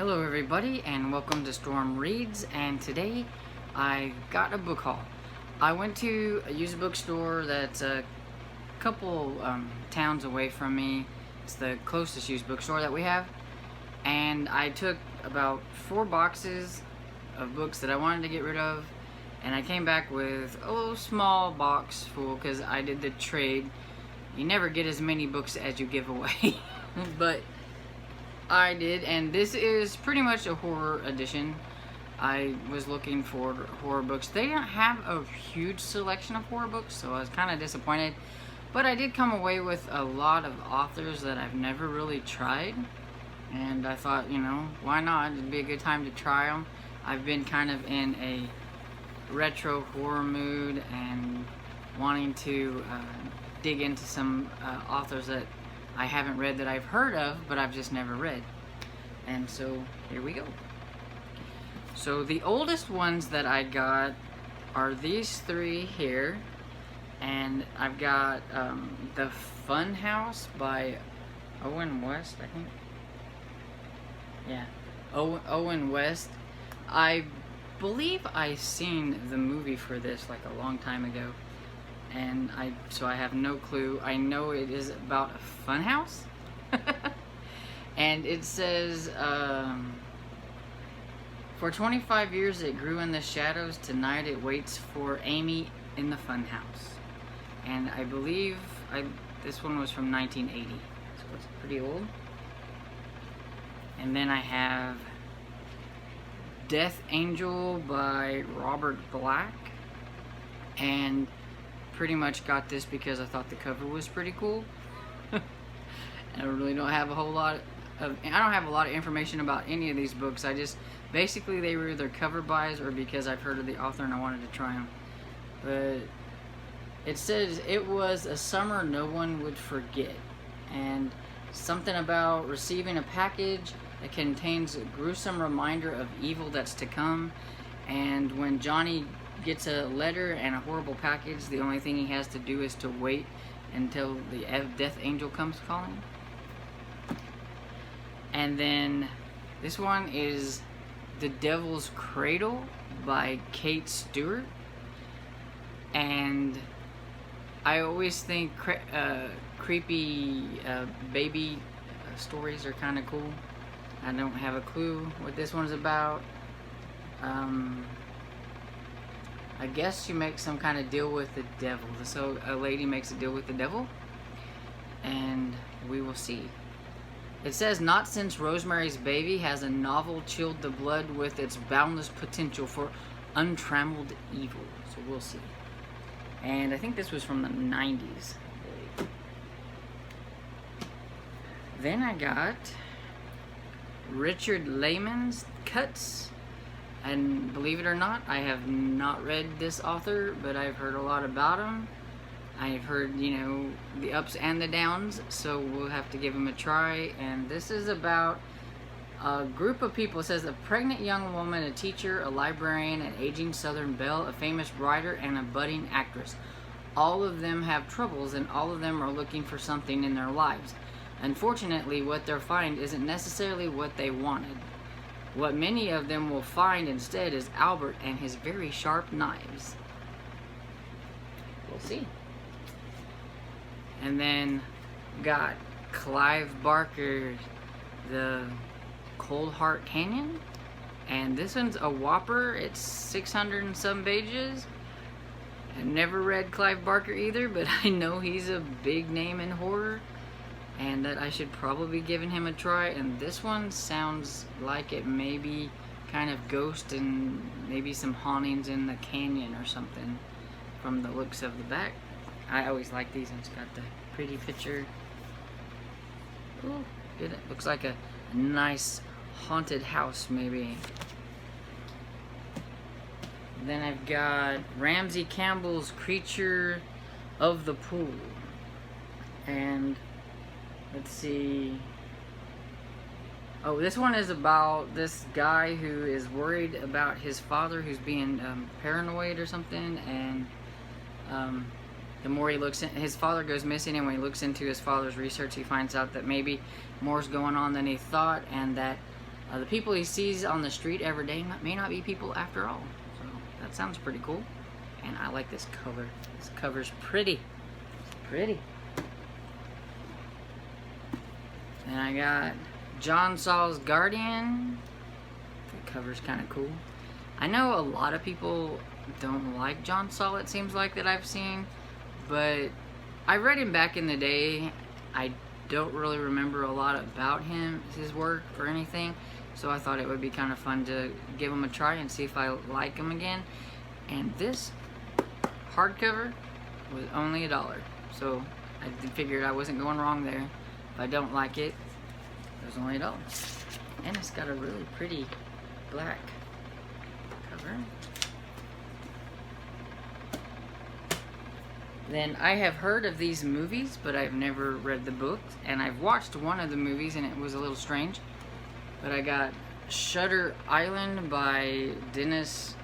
Hello everybody and welcome to Storm Reads, and today I got a book haul. I went to a used bookstore that's a couple towns away from me. It's the closest used bookstore that we have, and I took about 4 boxes of books that I wanted to get rid of, and I came back with a little small box full because I did the trade. You never get as many books as you give away but I did, and this is pretty much a horror edition. I was looking for horror books. They don't have a huge selection of horror books, so I was kind of disappointed. But I did come away with a lot of authors that I've never really tried. And I thought, you know, why not? It'd be a good time to try them. I've been kind of in a retro horror mood and wanting to dig into some authors that I haven't read that I've heard of, but I've just never read. And so here we go. So the oldest ones that I got are these 3 here, and I've got The Fun House by Owen West, I think. Yeah, Owen West. I believe I seen the movie for this like a long time ago, and so I have no clue. I know it is about a fun house. And it says, for 25 years it grew in the shadows. Tonight it waits for Amy in the fun house. And I believe this one was from 1980, so it's pretty old. And then I have Death Angel by Robert Black, and pretty much got this because I thought the cover was pretty cool. I really don't have a whole lot of, I don't have a lot of information about any of these books. I just, basically they were either cover buys or because I've heard of the author and I wanted to try them. But it says it was a summer no one would forget, and something about receiving a package that contains a gruesome reminder of evil that's to come. And when Johnny gets a letter and a horrible package, the only thing he has to do is to wait until the Death Angel comes calling. And then this one is The Devil's Cradle by Kate Stewart. And I always think creepy baby stories are kind of cool. I don't have a clue what this one's about. I guess she makes some kind of deal with the devil. So a lady makes a deal with the devil, and we will see. It says, not since Rosemary's Baby has a novel chilled the blood with its boundless potential for untrammeled evil. So we'll see. And I think this was from the 90s. Then I got Richard Lehman's Cuts. And believe it or not, I have not read this author, but I've heard a lot about him. I've heard, you know, the ups and the downs, so we'll have to give him a try. And this is about a group of people. It says a pregnant young woman, a teacher, a librarian, an aging Southern belle, a famous writer, and a budding actress. All of them have troubles, and all of them are looking for something in their lives. Unfortunately, what they'll find isn't necessarily what they wanted. What many of them will find instead is Albert and his very sharp knives. We'll see. And then got Clive Barker, The Cold Heart Canyon. And this one's a whopper. It's 600 and some pages. I've never read Clive Barker either, but I know he's a big name in horror, and that I should probably be giving him a try. And this one sounds like it may be kind of ghost and maybe some hauntings in the canyon or something from the looks of the back. I always like these, and it's got the pretty picture. Ooh, good. It looks like a nice haunted house maybe. Then I've got Ramsey Campbell's Creature of the Pool. And let's see. Oh, this one is about this guy who is worried about his father who's being paranoid or something, and the more he looks in, his father goes missing, and when he looks into his father's research, he finds out that maybe more's going on than he thought, and that The people he sees on the street every day may not be people after all. So that sounds pretty cool. And I like this cover. This cover's pretty. Pretty. And I got John Saul's Guardian. The cover's kind of cool. I know a lot of people don't like John Saul, it seems like, that I've seen. But I read him back in the day. I don't really remember a lot about him, his work, or anything. So I thought it would be kind of fun to give him a try and see if I like him again. And this hardcover was only $1. So I figured I wasn't going wrong there. If I don't like it, it was only $1. And it's got a really pretty black cover. Then I have heard of these movies, but I've never read the books. And I've watched one of the movies and it was a little strange. But I got Shutter Island by Dennis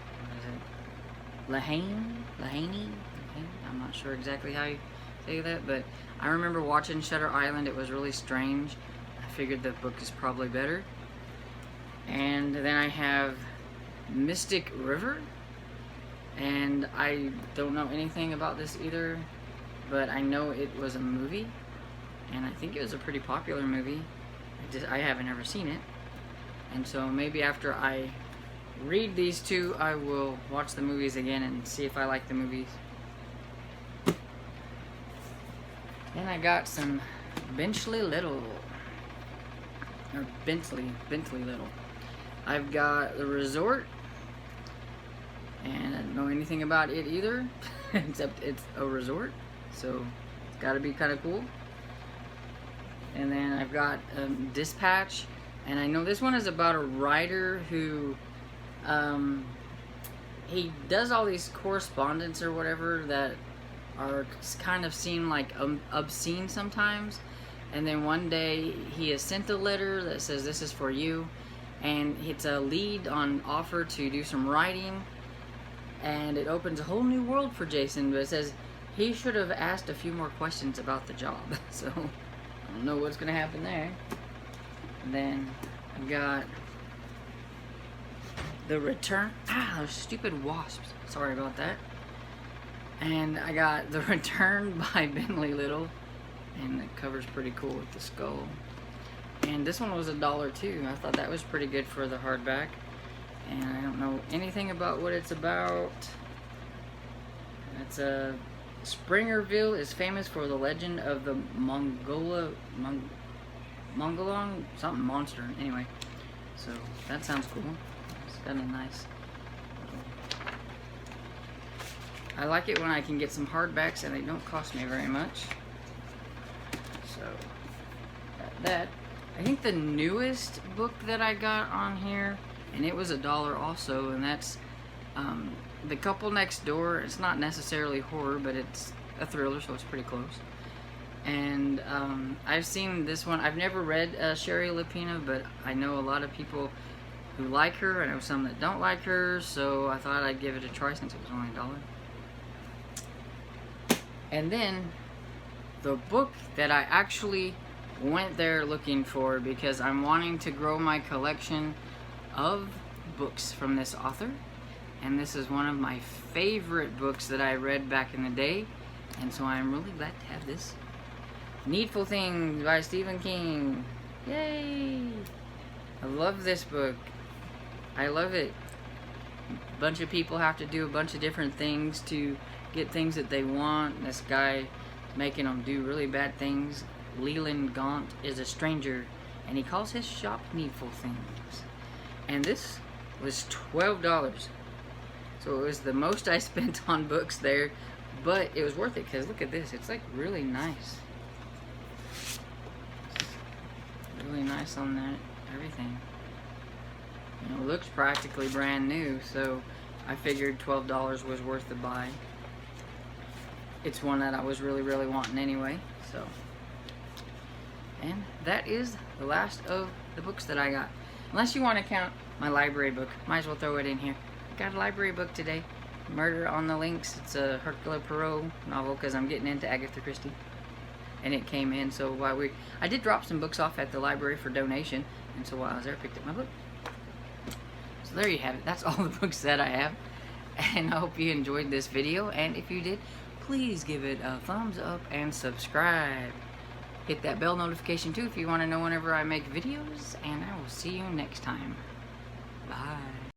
Lehane? I'm not sure exactly how you say that, but I remember watching Shutter Island. It was really strange. I figured the book is probably better. And then I have Mystic River, and I don't know anything about this either, but I know it was a movie, and I think it was a pretty popular movie. I haven't ever seen it, and so maybe after I read these two, I will watch the movies again and see if I like the movies. Then I got some Bentley Little. I've got The Resort, and I don't know anything about it either, except it's a resort, so it's got to be kind of cool. And then I've got Dispatch, and I know this one is about a writer who, he does all these correspondence or whatever that are kind of seem like obscene sometimes. And then one day he is sent a letter that says this is for you, and it's a lead on offer to do some writing, and it opens a whole new world for Jason, but it says he should have asked a few more questions about the job. So I don't know what's gonna happen there. And then I've got The Return. Those stupid wasps. Sorry about that. And I got The Return by Bentley Little. And the cover's pretty cool with the skull. And this one was $1 too. I thought that was pretty good for the hardback. And I don't know anything about what it's about. It's a Springerville is famous for the legend of the Mongolong something monster. Anyway, so that sounds cool. It's got a nice. I like it when I can get some hardbacks and they don't cost me very much. So got that. I think the newest book that I got on here, and it was $1 also, and that's The Couple Next Door. It's not necessarily horror, but it's a thriller, so it's pretty close. And I've seen this one. I've never read Sherry Lapina, but I know a lot of people who like her. I know some that don't like her, so I thought I'd give it a try since it was only $1. And then the book that I actually went there looking for, because I'm wanting to grow my collection of books from this author, and this is one of my favorite books that I read back in the day, and so I'm really glad to have this. Needful Things by Stephen King. Yay! I love this book. I love it. A bunch of people have to do a bunch of different things to get things that they want. This guy making them do really bad things. Leland Gaunt is a stranger, and he calls his shop Needful Things. And this was $12. So it was the most I spent on books there, but it was worth it, because look at this. It's like really nice. Really nice on that, everything. You know, it looks practically brand new, so I figured $12 was worth the buy. It's one that I was really, really wanting anyway, so. And that is the last of the books that I got. Unless you want to count my library book. Might as well throw it in here. I got a library book today. Murder on the Links. It's a Hercule Poirot novel, because I'm getting into Agatha Christie. And it came in, so while I did drop some books off at the library for donation, And so while I was there, I picked up my book. So there you have it. That's all the books that I have. And I hope you enjoyed this video. And if you did, please give it a thumbs up and subscribe. Hit that bell notification too if you want to know whenever I make videos. And I will see you next time. Bye.